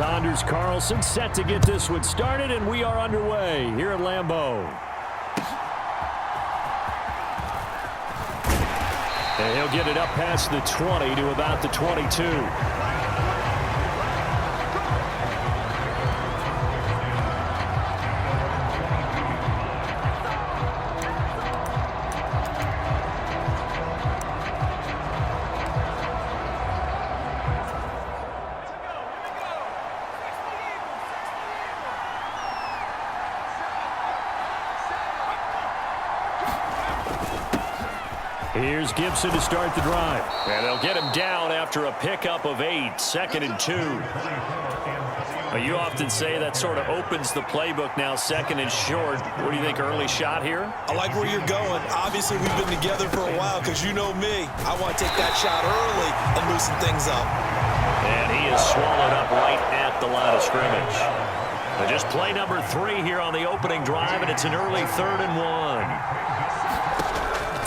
is Anders Carlson set to get this one started, and we are underway here at Lambeau. And he'll get it up past the 20 to about the 22. Here's Gibson to start the drive. And they'll get him down after a pickup of 8, 2nd and 2. Well, you often say that sort of opens the playbook now, 2nd and short. What do you think, early shot here? I like where you're going. Obviously, we've been together for a while because you know me. I want to take that shot early and loosen things up. And he is swallowed up right at the line of scrimmage. But just play number 3 here on the opening drive, and it's an early 3rd and 1.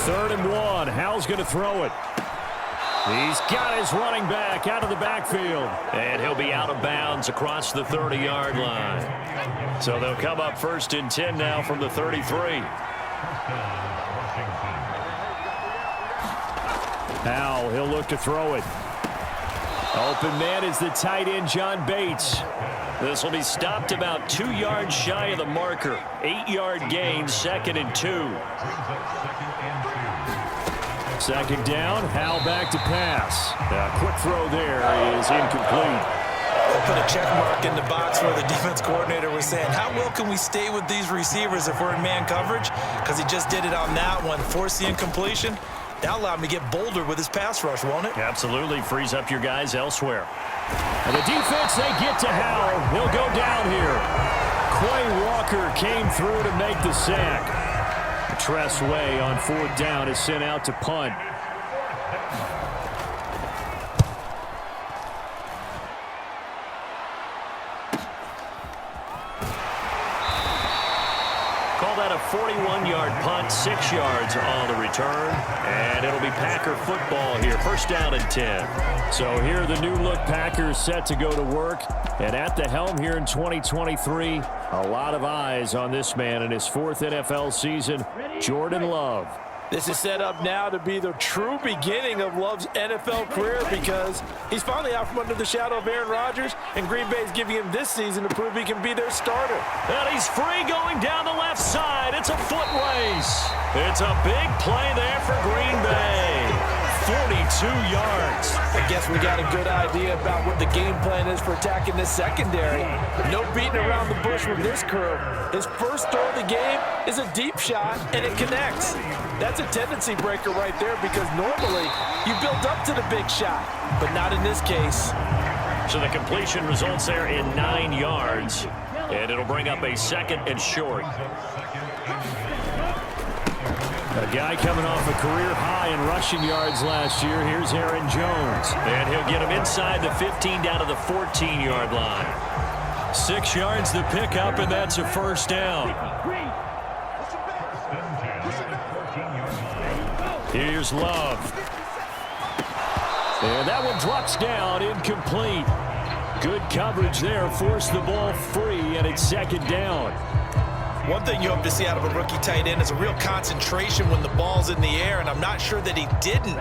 3rd and 1. Hal's going to throw it. He's got his running back out of the backfield. And he'll be out of bounds across the 30-yard line. So they'll come up 1st and 10 now from the 33. Hal, he'll look to throw it. Open man is the tight end, John Bates. This will be stopped about 2 yards shy of the marker. 8-yard gain, 2nd and 2. 2nd down, Hal back to pass. Quick throw there is incomplete. I'll put a check mark in the box where the defense coordinator was saying, how well can we stay with these receivers if we're in man coverage? Because he just did it on that one, forced the incompletion. That allowed him to get bolder with his pass rush, won't it? Absolutely, frees up your guys elsewhere. And the defense, they get to Hal. He'll go down here. Quay Walker came through to make the sack. Tress Way on 4th down is sent out to punt. Call that a 41-yard punt, 6 yards on the return, and it'll be Packer football here. 1st down and 10. So here are the new-look Packers set to go to work. And at the helm here in 2023, a lot of eyes on this man in his 4th NFL season, Jordan Love. This is set up now to be the true beginning of Love's NFL career because he's finally out from under the shadow of Aaron Rodgers, and Green Bay's giving him this season to prove he can be their starter. And he's free going down the left side. It's a foot race. It's a big play there for Green Bay. 42 yards. I guess we got a good idea about what the game plan is for attacking this secondary. No beating around the bush with this crew. His first throw of the game is a deep shot, and it connects. That's a tendency breaker right there because normally you build up to the big shot, but not in this case. So the completion results there in 9 yards, and it'll bring up a 2nd and short. A guy coming off a career high in rushing yards last year. Here's Aaron Jones. And he'll get him inside the 15 down to the 14-yard line. 6 yards the pickup, and that's a 1st down. Here's Love. And that one drops down, incomplete. Good coverage there, forced the ball free, and it's 2nd down. One thing you hope to see out of a rookie tight end is a real concentration when the ball's in the air, and I'm not sure that he didn't,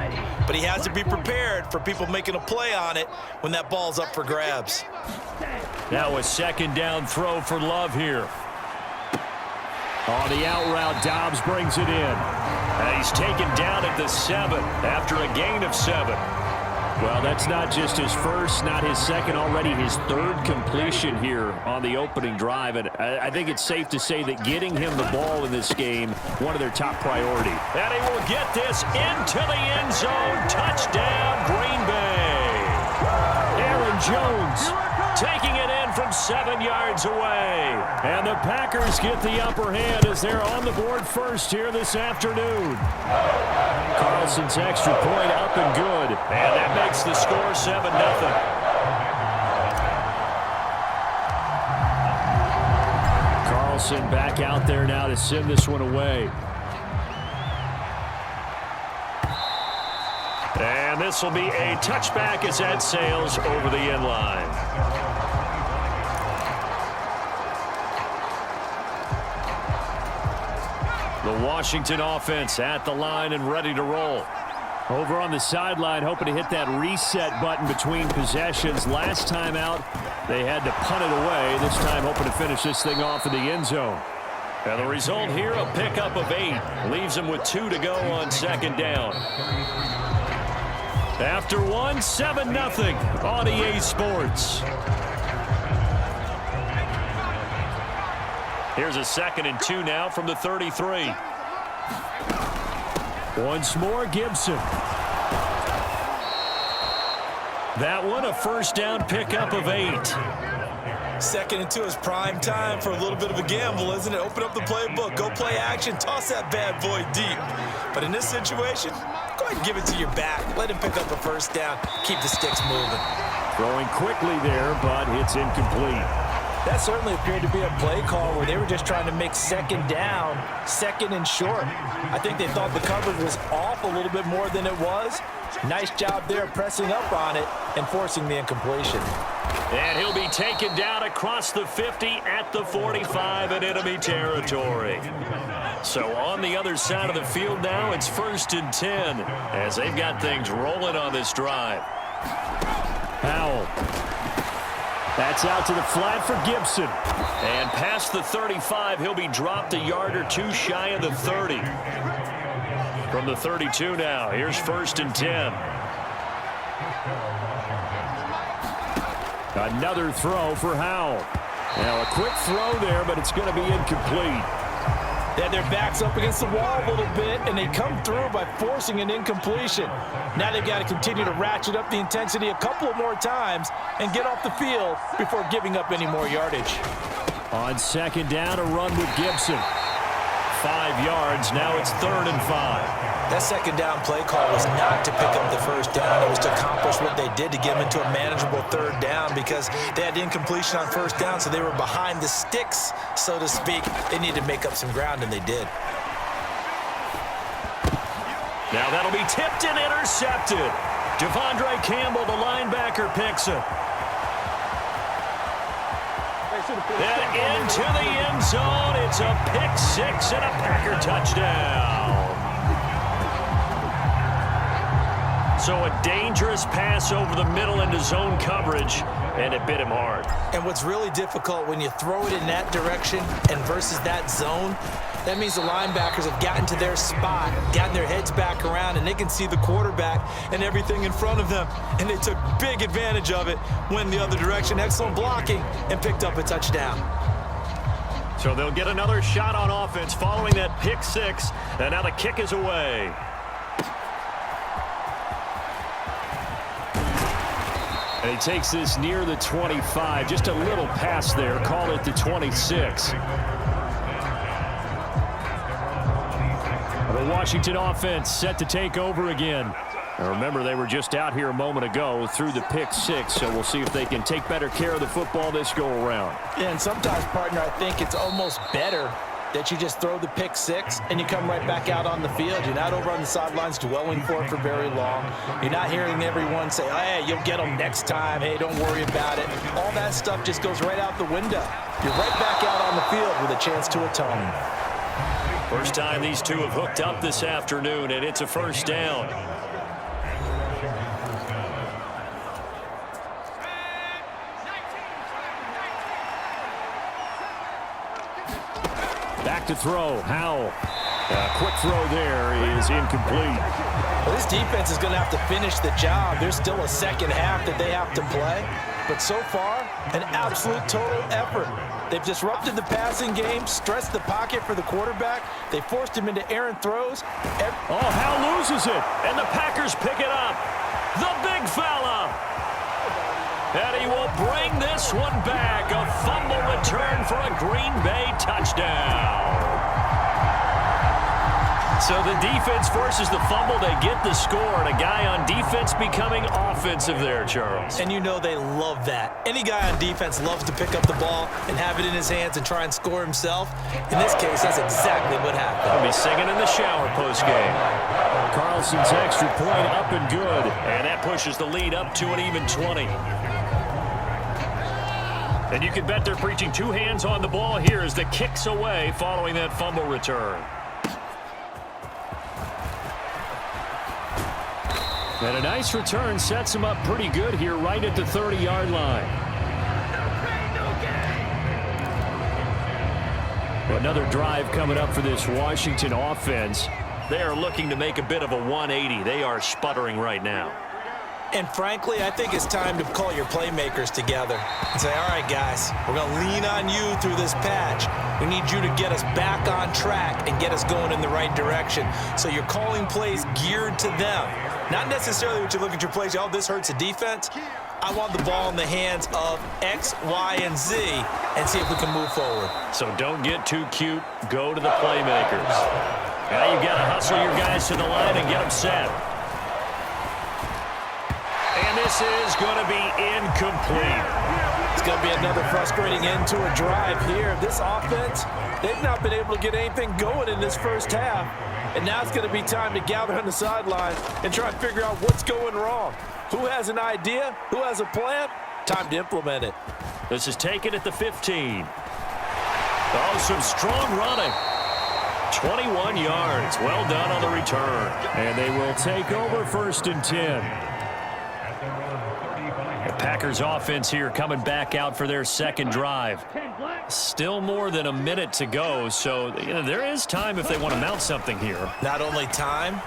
but he has to be prepared for people making a play on it when that ball's up for grabs. Now a 2nd down throw for Love here. On the out route, Dobbs brings it in. And he's taken down at the 7 after a gain of 7. Well, that's not just his first, not his second, already his 3rd completion here on the opening drive. And I think it's safe to say that getting him the ball in this game, one of their top priority. And he will get this into the end zone. Touchdown, Green Bay. Aaron Jones taking it in from 7 yards away. And the Packers get the upper hand as they're on the board first here this afternoon. Carlson's extra point up and good. And that makes the score 7-0. Carlson back out there now to send this one away. And this will be a touchback as that sails over the end line. The Washington offense at the line and ready to roll. Over on the sideline, hoping to hit that reset button between possessions. Last time out, they had to punt it away. This time, hoping to finish this thing off in the end zone. And the result here, a pickup of 8. Leaves them with 2 to go on second down. After one, 7-0 on EA Sports. Here's a 2nd and 2 now from the 33. Once more, Gibson. That one, a first down pickup of 8. 2nd and 2 is prime time for a little bit of a gamble, isn't it? Open up the playbook, go play action, toss that bad boy deep. But in this situation, go ahead and give it to your back. Let him pick up a first down. Keep the sticks moving. Throwing quickly there, but it's incomplete. That certainly appeared to be a play call where they were just trying to make second down, 2nd and short. I think they thought the coverage was off a little bit more than it was. Nice job there pressing up on it and forcing the incompletion. And he'll be taken down across the 50 at the 45 in enemy territory. So on the other side of the field now, it's 1st and 10 as they've got things rolling on this drive. Howell. That's out to the flat for Gibson. And past the 35, he'll be dropped a yard or 2 shy of the 30. From the 32 now, here's 1st and 10. Another throw for Howell. Now a quick throw there, but it's going to be incomplete. They had their backs up against the wall a little bit, and they come through by forcing an incompletion. Now they've got to continue to ratchet up the intensity a couple more times and get off the field before giving up any more yardage. On second down, a run with Gibson. 5 yards. Now it's 3rd and 5. That second down play call was not to pick up the first down. It was to accomplish what they did to get them into a manageable 3rd down because they had incompletion on first down, so they were behind the sticks, so to speak. They needed to make up some ground, and they did. Now that'll be tipped and intercepted. Devondre Campbell, the linebacker, picks it. And into the end zone. It's a pick 6 and a Packer touchdown. So a dangerous pass over the middle into zone coverage, and it bit him hard. And what's really difficult when you throw it in that direction and versus that zone, that means the linebackers have gotten to their spot, gotten their heads back around, and they can see the quarterback and everything in front of them. And they took big advantage of it, went the other direction, excellent blocking, and picked up a touchdown. So they'll get another shot on offense following that pick 6, and now the kick is away. And he takes this near the 25, just a little pass there, call it the 26. The Washington offense set to take over again. And remember, they were just out here a moment ago through the pick 6, so we'll see if they can take better care of the football this go-around. Yeah, and sometimes, partner, I think it's almost better that you just throw the pick 6 and you come right back out on the field. You're not over on the sidelines dwelling for it for very long. You're not hearing everyone say, hey, you'll get them next time. Hey, don't worry about it. All that stuff just goes right out the window. You're right back out on the field with a chance to atone. First time these two have hooked up this afternoon, and it's a first down. Back to throw, Howell. Quick throw there is incomplete. Well, this defense is going to have to finish the job. There's still a second half that they have to play. But so far, an absolute total effort. They've disrupted the passing game, stressed the pocket for the quarterback. They forced him into errant throws. Howell loses it, and the Packers pick it up. The big fella. And he will bring this one back. A fumble return for a Green Bay touchdown. So the defense forces the fumble. They get the score, and a guy on defense becoming offensive there, Charles. And you know they love that. Any guy on defense loves to pick up the ball and have it in his hands and try and score himself. In this case, that's exactly what happened. He'll be singing in the shower post-game. Carlson's extra point up and good, and that pushes the lead up to an even 20. And you can bet they're preaching 2 hands on the ball here as the kick's away following that fumble return. And a nice return sets him up pretty good here right at the 30-yard line. Another drive coming up for this Washington offense. They are looking to make a bit of a 180. They are sputtering right now. And frankly, I think it's time to call your playmakers together and say, all right, guys, we're going to lean on you through this patch. We need you to get us back on track and get us going in the right direction. So you're calling plays geared to them. Not necessarily what you look at your plays, oh, this hurts the defense. I want the ball in the hands of X, Y, and Z and see if we can move forward. So don't get too cute. Go to the playmakers. Now you've got to hustle your guys to the line and get them set. And this is going to be incomplete. It's going to be another frustrating end to a drive here. This offense, they've not been able to get anything going in this first half. And now it's going to be time to gather on the sideline and try and figure out what's going wrong. Who has an idea? Who has a plan? Time to implement it. This is taken at the 15. Oh, some strong running. 21 yards. Well done on the return. And they will take over 1st and 10. The Packers offense here coming back out for their second drive. Still more than a minute to go, so there is time if they want to mount something here. Not only time,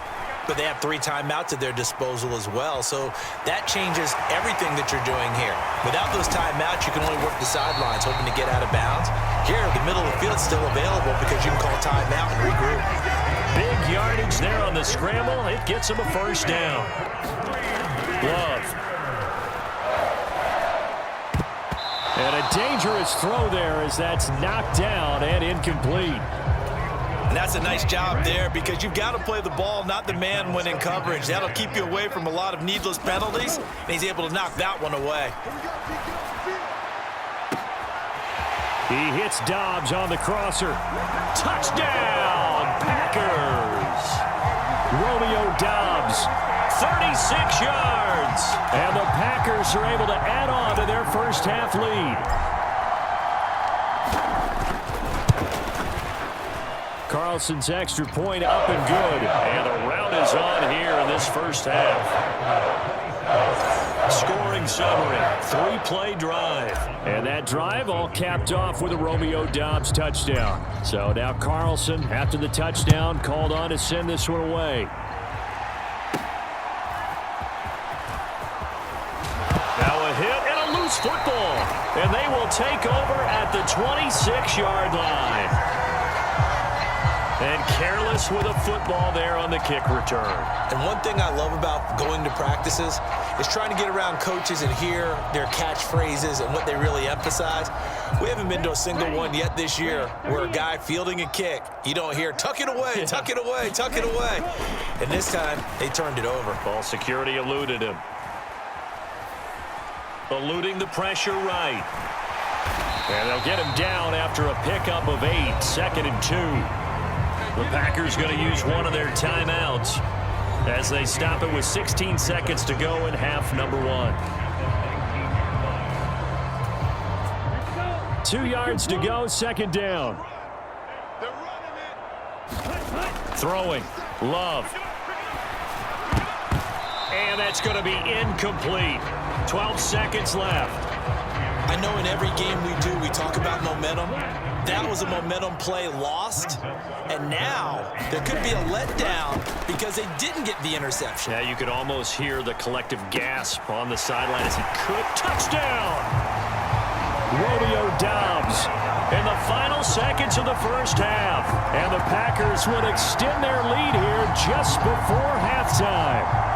but they have 3 timeouts at their disposal as well. So that changes everything that you're doing here. Without those timeouts, you can only work the sidelines, hoping to get out of bounds. Here, the middle of the field's still available because you can call timeout and regroup. Big yardage there on the scramble. It gets them a first down. Love. And a dangerous throw there as that's knocked down and incomplete. And that's a nice job there because you've got to play the ball, not the man when in coverage. That'll keep you away from a lot of needless penalties, and he's able to knock that one away. He hits Dobbs on the crosser. Touchdown, Packers. Romeo Dobbs, 36 yards. And the Packers are able to add on to their first half lead. Carlson's extra point up and good. And the rout is on here in this first half. Scoring summary, 3-play drive. And that drive all capped off with a Romeo Dobbs touchdown. So now Carlson, after the touchdown, called on to send this one away. Now a hit and a loose football. And they will take over at the 26-yard line. And careless with a football there on the kick return. And one thing I love about going to practices is trying to get around coaches and hear their catchphrases and what they really emphasize. We haven't been to a single one yet this year where a guy fielding a kick, you don't hear, tuck it away, tuck it away, tuck it away. And this time, they turned it over. Ball security eluded him. Eluding the pressure right. And they'll get him down after a pickup of 8, 2nd and 2. The Packers going to use one of their timeouts as they stop it with 16 seconds to go in half number 1. 2 yards to go, 2nd down. Throwing, Love. And that's going to be incomplete. 12 seconds left. I know in every game we do, we talk about momentum. That was a momentum play lost. And now there could be a letdown because they didn't get the interception. Yeah, you could almost hear the collective gasp on the sideline as he could. Touchdown! Romeo Dobbs in the final seconds of the first half. And the Packers would extend their lead here just before halftime.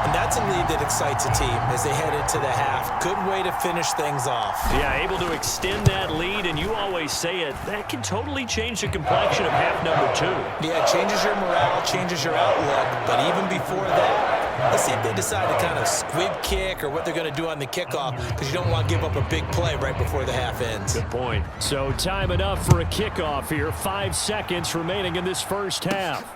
And that's a lead that excites a team as they head into the half. Good way to finish things off. Yeah, able to extend that lead, and you always say it, that can totally change the complexion of half number 2. Yeah, it changes your morale, changes your outlook. But even before that, let's see if they decide to kind of squib kick or what they're going to do on the kickoff, because you don't want to give up a big play right before the half ends. Good point. So time enough for a kickoff here. 5 seconds remaining in this first half.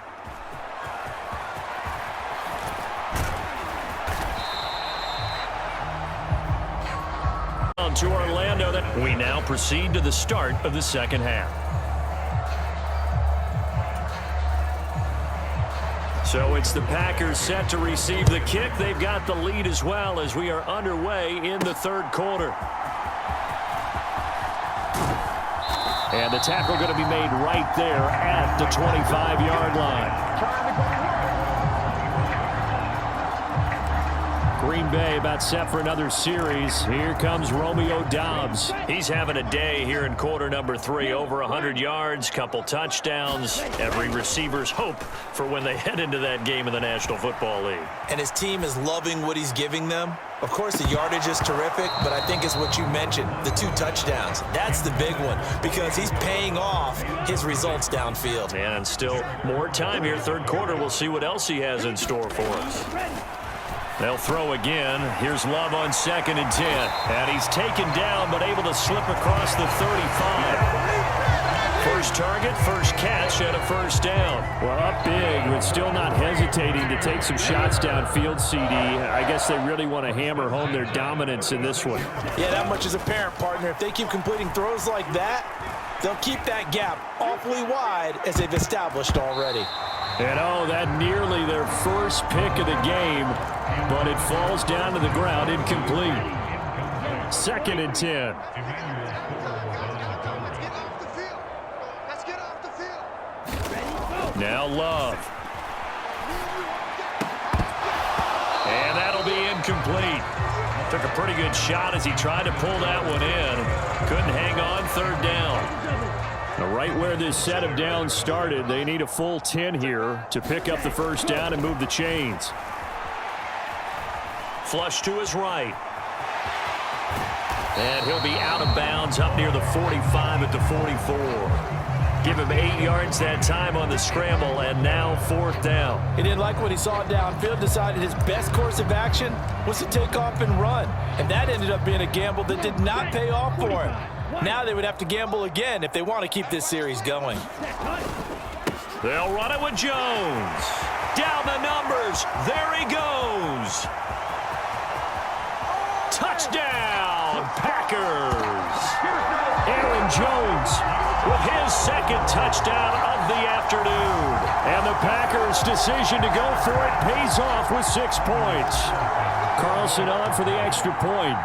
To Orlando. That we now proceed to the start of the second half. So it's the Packers set to receive the kick. They've got the lead as well as we are underway in the third quarter. And the tackle going to be made right there at the 25-yard line. Green Bay about set for another series. Here comes Romeo Doubs. He's having a day here in quarter number 3. Over 100 yards, couple touchdowns. Every receiver's hope for when they head into that game in the National Football League. And his team is loving what he's giving them. Of course, the yardage is terrific, but I think it's what you mentioned, the 2 touchdowns. That's the big one because he's paying off his results downfield. And still more time here, third quarter. We'll see what else he has in store for us. They'll throw again. Here's Love on 2nd and 10. And he's taken down but able to slip across the 35. First target, first catch, and a first down. Well, up big, but still not hesitating to take some shots downfield, CD. I guess they really want to hammer home their dominance in this one. Yeah, that much is apparent, partner. If they keep completing throws like that, they'll keep that gap awfully wide as they've established already. And that nearly their first pick of the game, but it falls down to the ground incomplete. 2nd and 10. Now Love. And that'll be incomplete. Took a pretty good shot as he tried to pull that one in. Couldn't hang on, third down. Now right where this set of downs started, they need a full 10 here to pick up the first down and move the chains. Flush to his right. And he'll be out of bounds up near the 45 at the 44. Give him 8 yards that time on the scramble, and now 4th down. He didn't like what he saw downfield, decided his best course of action was to take off and run. And that ended up being a gamble that did not pay off for him. Now they would have to gamble again if they want to keep this series going. They'll run it with Jones. Down the numbers. There he goes. Touchdown, Packers. Aaron Jones with his 2nd touchdown of the afternoon. And the Packers' decision to go for it pays off with 6 points. Carlson on for the extra point.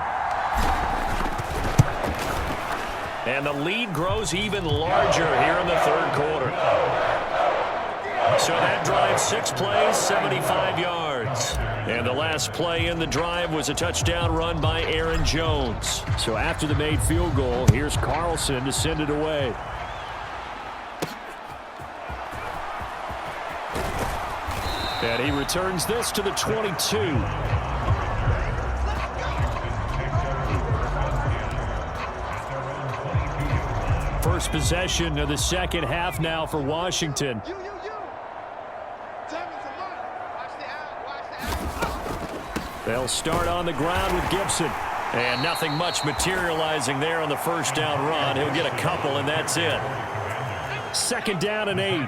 And the lead grows even larger here in the third quarter. So that drive, 6 plays, 75 yards. And the last play in the drive was a touchdown run by Aaron Jones. So after the made field goal, here's Carlson to send it away. And he returns this to the 22. First possession of the second half now for Washington. They'll start on the ground with Gibson. And nothing much materializing there on the first down run. He'll get a couple, and that's it. 2nd down and 8.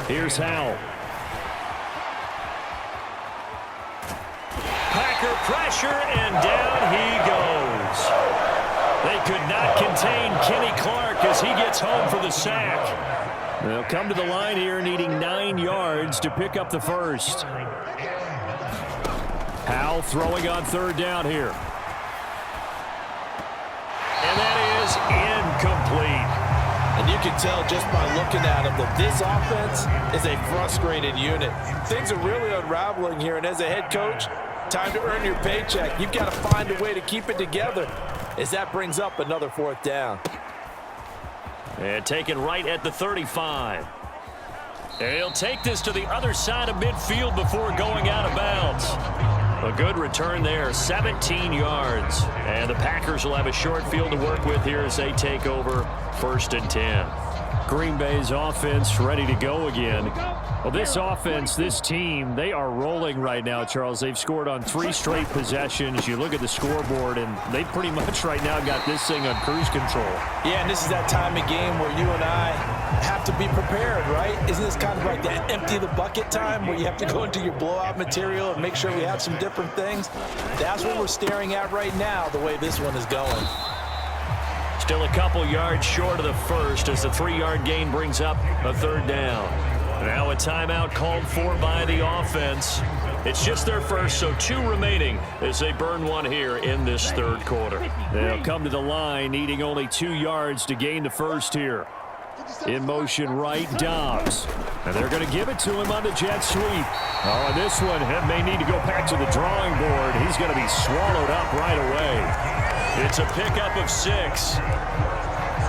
Here's Howell. Packer pressure, and down he goes. They could not contain Kenny Clark as he gets home for the sack. They'll come to the line here needing 9 yards to pick up the first. Howell throwing on 3rd down here. And that is incomplete. And you can tell just by looking at him that this offense is a frustrated unit. Things are really unraveling here, and as a head coach, time to earn your paycheck. You've got to find a way to keep it together as that brings up another 4th down. And taken right at the 35. And he'll take this to the other side of midfield before going out of bounds. A good return there, 17 yards. And the Packers will have a short field to work with here as they take over 1st and 10. Green Bay's offense ready to go again. Well, this offense, this team, they are rolling right now, Charles. They've scored on 3 straight possessions. You look at the scoreboard, and they pretty much right now got this thing on cruise control. Yeah, and this is that time of game where you and I have to be prepared, right? Isn't this kind of like that empty the bucket time where you have to go into your blowout material and make sure we have some different things? That's what we're staring at right now, the way this one is going. Still a couple yards short of the first as the 3-yard gain brings up a third down. Now a timeout called for by the offense. It's just their first, so 2 remaining as they burn one here in this third quarter. They'll come to the line needing only 2 yards to gain the first here. In motion right, Dobbs. And they're going to give it to him on the jet sweep. Oh, and this one may need to go back to the drawing board. He's going to be swallowed up right away. It's a pickup of 6.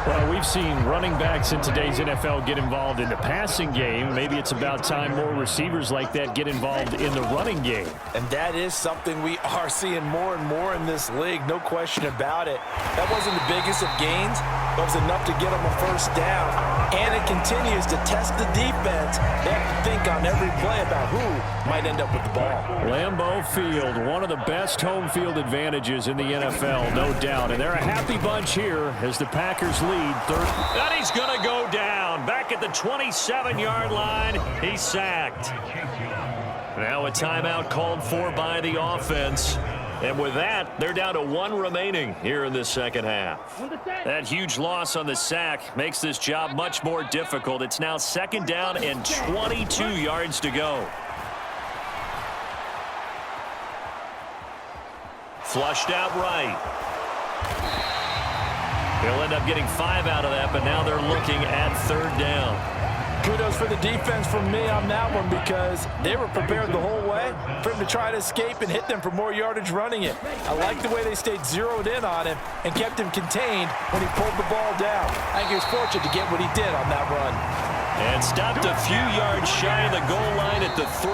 Well, we've seen running backs in today's NFL get involved in the passing game. Maybe it's about time more receivers like that get involved in the running game. And that is something we are seeing more and more in this league, no question about it. That wasn't the biggest of gains, but it was enough to get them a first down. And it continues to test the defense. They have to think on every play about who might end up with the ball. Lambeau Field, one of the best home field advantages in the NFL, no doubt. And they're a happy bunch here as the Packers lead. And he's going to go down. Back at the 27-yard line, he's sacked. Now a timeout called for by the offense. And with that, they're down to 1 remaining here in this second half. That huge loss on the sack makes this job much more difficult. It's now 2nd down and 22 yards to go. Flushed out right. They'll end up getting 5 out of that, but now they're looking at 3rd down. Kudos for the defense from me on that one because they were prepared the whole way for him to try to escape and hit them for more yardage running it. I like the way they stayed zeroed in on him and kept him contained when he pulled the ball down. I think he was fortunate to get what he did on that run. And stopped a few yards shy of the goal line at the 3.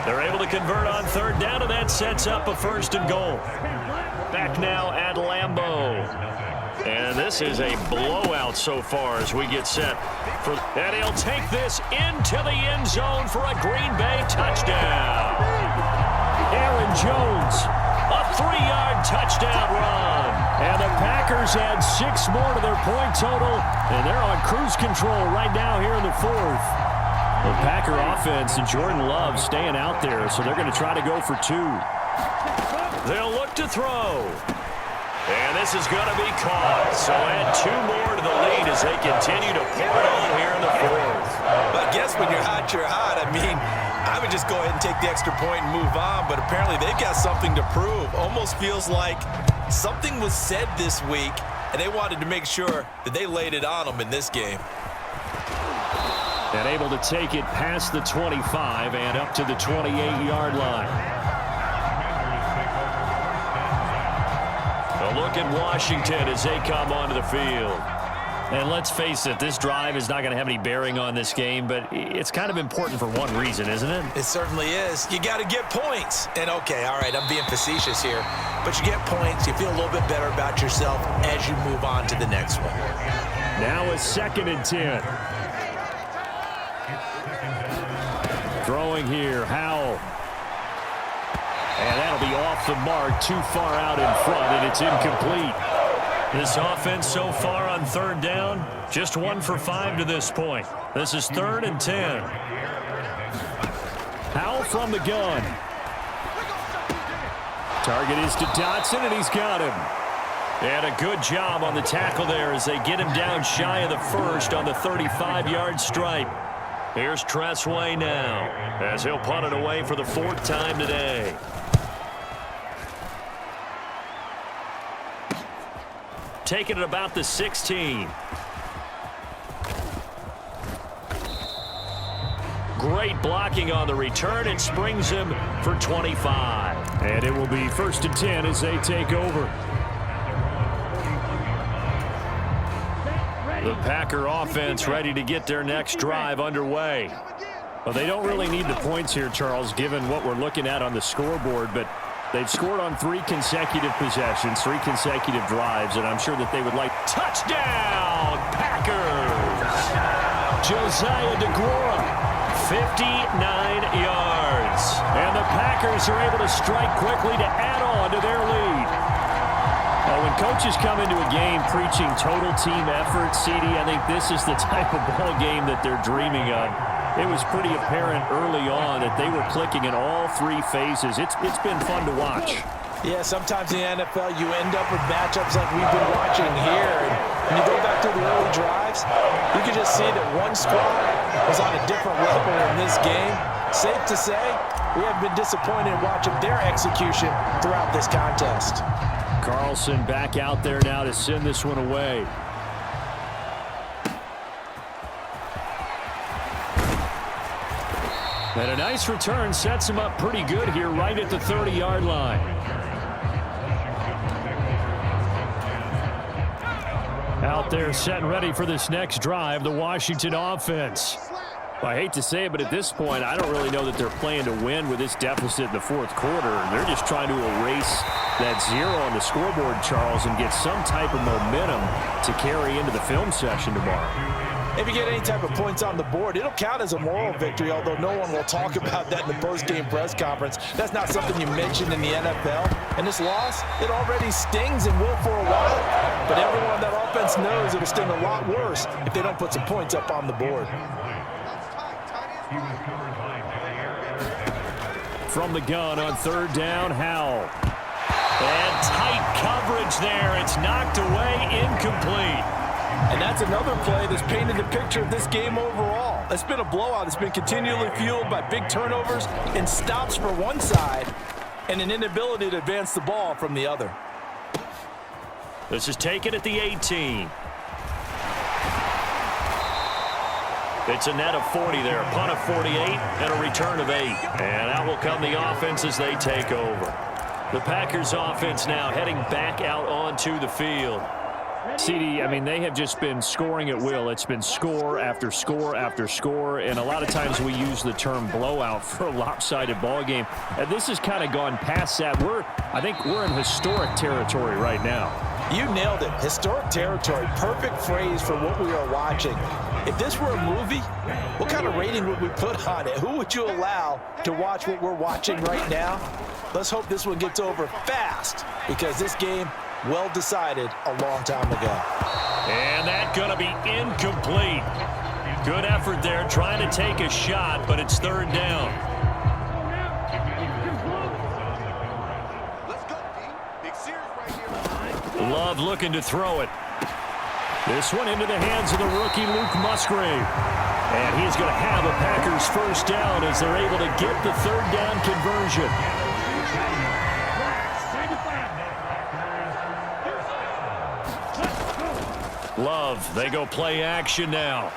They're able to convert on 3rd down, and that sets up a 1st and goal. Back now at Lambeau. And this is a blowout so far as we get set. And he'll take this into the end zone for a Green Bay touchdown. Aaron Jones, A 3-yard touchdown run. and the Packers add 6 more to their point total, and they're on cruise control right now here in the 4th. The Packer offense and Jordan Love staying out there, so they're going to try to go for 2. They'll look to throw. And this is going to be caught. So add 2 more to the lead as they continue to pour it on here in the 4th. But I guess when you're hot, you're hot. I mean, I would just go ahead and take the extra point and move on, but apparently they've got something to prove. Almost feels like something was said this week, and they wanted to make sure that they laid it on them in this game. And able to take it past the 25 and up to the 28-yard line. A look at Washington as they come onto the field. And let's face it, this drive is not going to have any bearing on this game, but it's kind of important for one reason, isn't it? It certainly is. You got to get points. And, okay, all right, I'm being facetious here. But you get points, you feel a little bit better about yourself as you move on to the next one. Now a 2nd and 10. Throwing here, Howell. And that'll be off the mark, too far out in front, and it's incomplete. This offense so far on 3rd down, just 1 for 5 to this point. This is 3rd and 10. Howell from the gun. Target is to Dotson, and he's got him. And a good job on the tackle there as they get him down shy of the 1st on the 35-yard stripe. Here's Tressway now as he'll punt it away for the 4th time today. Taking it about the 16. Great blocking on the return. It springs him for 25. And it will be 1st and 10 as they take over. The Packer offense ready to get their next drive underway. Well, they don't really need the points here, Charles, given what we're looking at on the scoreboard, but they've scored on 3 consecutive possessions, 3 consecutive drives, and I'm sure that they would like. Touchdown, Packers! Josiah DeGuara, 59 yards. and the Packers are able to strike quickly to add on to their lead. When coaches come into a game preaching total team effort, CD, I think this is the type of ball game that they're dreaming of. It was pretty apparent early on that they were clicking in all 3 phases. It's been fun to watch. Yeah, sometimes in the NFL, you end up with matchups like we've been watching here. And when you go back to the early drives, you can just see that one squad was on a different level in this game. Safe to say, we have been disappointed in watching their execution throughout this contest. Carlson back out there now to send this one away. And a nice return sets him up pretty good here right at the 30-yard line. Out there set and ready for this next drive, the Washington offense. I hate to say it, but at this point, I don't really know that they're playing to win with this deficit in the fourth quarter. They're just trying to erase that zero on the scoreboard, Charles, and get some type of momentum to carry into the film session tomorrow. If you get any type of points on the board, it'll count as a moral victory, although no one will talk about that in the post-game press conference. That's not something you mentioned in the NFL. And this loss, it already stings and will for a while. But everyone on that offense knows it'll sting a lot worse if they don't put some points up on the board. From the gun on third down, Howell. And tight coverage there. It's knocked away, incomplete. And that's another play that's painted the picture of this game overall. It's been a blowout. It's been continually fueled by big turnovers and stops for one side and an inability to advance the ball from the other. This is taken at the 18. It's a net of 40 there, a punt of 48, and a return of 8. And out will come the offense as they take over. The Packers offense now heading back out onto the field. CD, I mean, they have just been scoring at will. It's been score after score after score, and a lot of times we use the term blowout for a lopsided ball game. And this has kind of gone past that. I think we're in historic territory right now. You nailed it. Historic territory. Perfect phrase for what we are watching. If this were a movie, what kind of rating would we put on it? Who would you allow to watch what we're watching right now? Let's hope this one gets over fast, because this game, well decided a long time ago. And that's going to be incomplete. Good effort there, trying to take a shot, but it's third down. Love looking to throw it. This one into the hands of the rookie Luke Musgrave. And he's going to have a Packers first down as they're able to get the third down conversion. Love, they go play action now.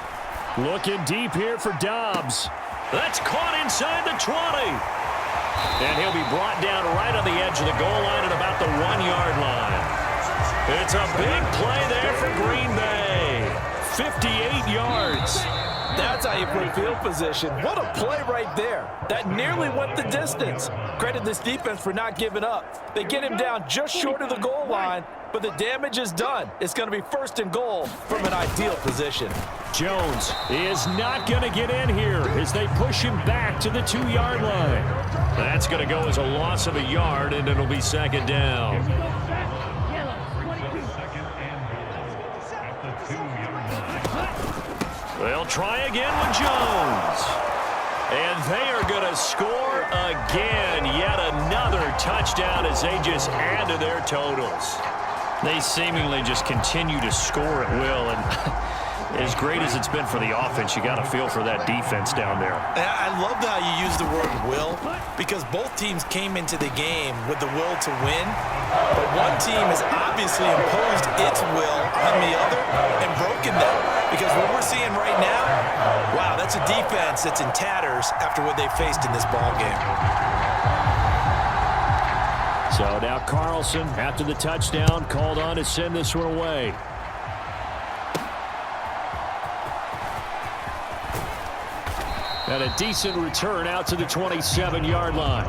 Looking deep here for Dobbs. That's caught inside the 20. And he'll be brought down right on the edge of the goal line at about the 1-yard line. It's a big play there for Green Bay. 58 yards. That's how you play field position. What a play right there. That nearly went the distance. Credit this defense for not giving up. They get him down just short of the goal line, but the damage is done. It's going to be first and goal from an ideal position. Jones is not going to get in here as they push him back to the 2-yard line. That's going to go as a loss of a yard, and it'll be second down. They'll try again with Jones. And they are going to score again. Yet another touchdown as they just add to their totals. They seemingly just continue to score at will. And as great as it's been for the offense, you got to feel for that defense down there. I love how you use the word will, because both teams came into the game with the will to win. But one team has obviously imposed its will on the other and broken them. Because what we're seeing right now, wow, that's a defense that's in tatters after what they faced in this ball game. So now Carlson, after the touchdown, called on to send this one away. And a decent return out to the 27-yard line.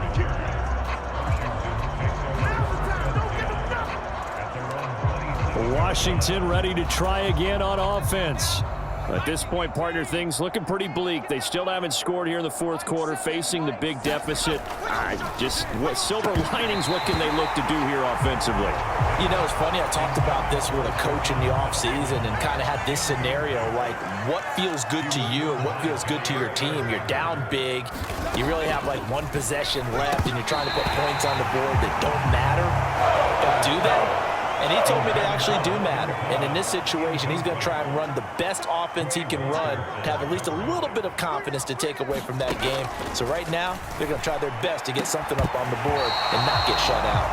Washington ready to try again on offense. At this point, partner, things looking pretty bleak. They still haven't scored here in the fourth quarter, facing the big deficit. Just what silver linings, what can they look to do here offensively? You know, it's funny, I talked about this with a coach in the offseason and kind of had this scenario, like what feels good to you and what feels good to your team. You're down big, you really have like one possession left, and you're trying to put points on the board that don't matter. But do they? And he told me they actually do matter. And in this situation, he's going to try and run the best offense he can run to have at least a little bit of confidence to take away from that game. So right now, they're going to try their best to get something up on the board and not get shut out.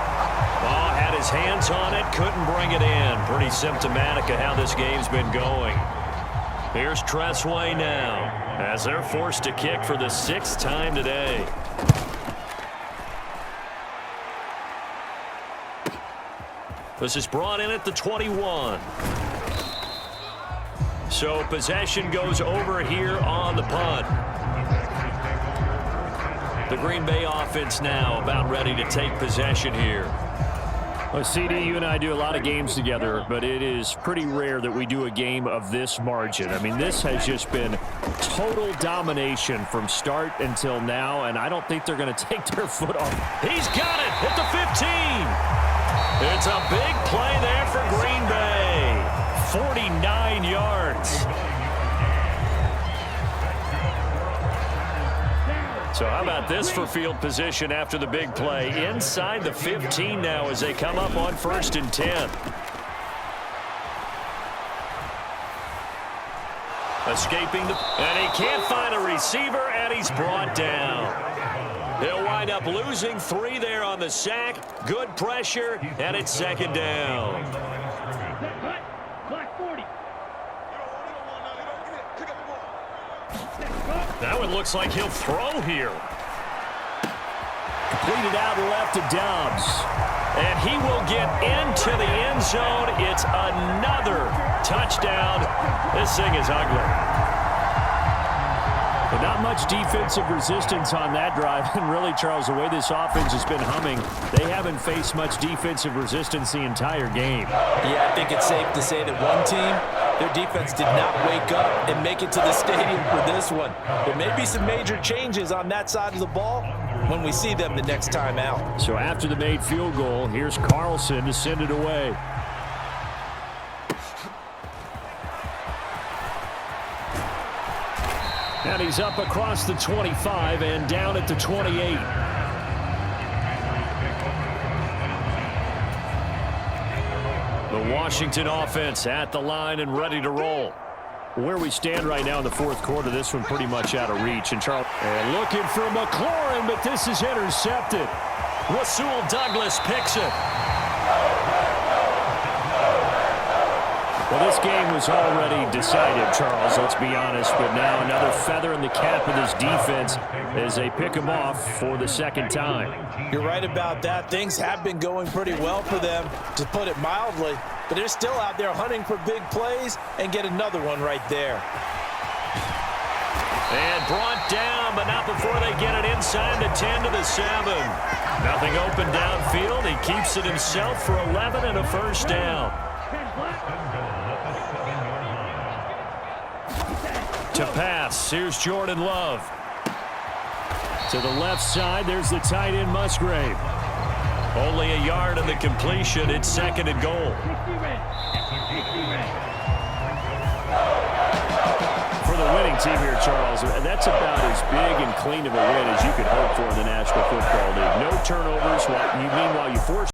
Oh, had his hands on it, couldn't bring it in. Pretty symptomatic of how this game's been going. Here's Tressway now, as they're forced to kick for the 6th time today. This is brought in at the 21. So possession goes over here on the punt. The Green Bay offense now about ready to take possession here. Well, CD, you and I do a lot of games together, but it is pretty rare that we do a game of this margin. I mean, this has just been total domination from start until now, and I don't think they're going to take their foot off. He's got it at the 15. It's a big play there for Green Bay. 49 yards. So how about this for field position after the big play? Inside the 15 now as they come up on 1st and 10. Escaping and he can't find a receiver, and he's brought down. He'll wind up losing 3 there on the sack. Good pressure, and it's 2nd down. That one looks like he'll throw here. Completed out left to Dobbs. And he will get into the end zone. It's another touchdown. This thing is ugly. But not much defensive resistance on that drive. And really, Charles, the way this offense has been humming, they haven't faced much defensive resistance the entire game. Yeah, I think it's safe to say that one team, their defense did not wake up and make it to the stadium for this one. There may be some major changes on that side of the ball when we see them the next time out. So after the made field goal, here's Carlson to send it away. And he's up across the 25 and down at the 28. The Washington offense at the line and ready to roll. Where we stand right now in the fourth quarter, this one pretty much out of reach. And Charles, and looking for McLaurin, but this is intercepted. Rasul Douglas picks it. Well, this game was already decided, Charles, let's be honest. But now another feather in the cap of this defense as they pick him off for the 2nd time. You're right about that. Things have been going pretty well for them, to put it mildly. But they're still out there hunting for big plays and get another one right there. And brought down, but not before they get it inside the 10 to the 7. Nothing open downfield. He keeps it himself for 11 and a 1st down. To pass, here's Jordan Love. To the left side, there's the tight end Musgrave. Only a yard on the completion. It's 2nd and goal. For the winning team here, Charles, that's about as big and clean of a win as you could hope for in the National Football League. No turnovers, meanwhile you force